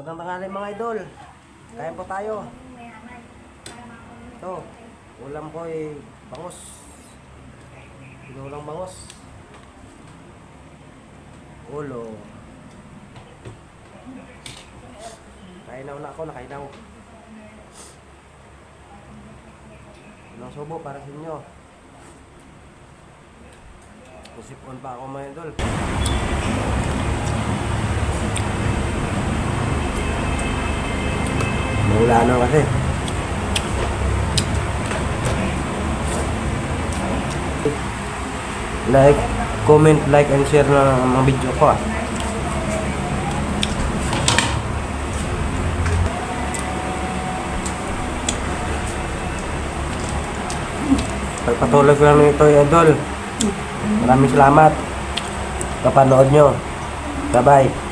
Magandang tanghali mga idol. Kain po tayo. Ito, ulam ko ay bangus. Inulang bangus. Ulo. Kainaw na ako, nakainaw. Ilang subo para sa inyo. Kusipon pa ako mga idol. Mula na kasi. Like, comment, like, and share na mga video ko ah. Pagpatuloy ko lang ito idol. Maraming salamat. Kapanood nyo. Bye bye.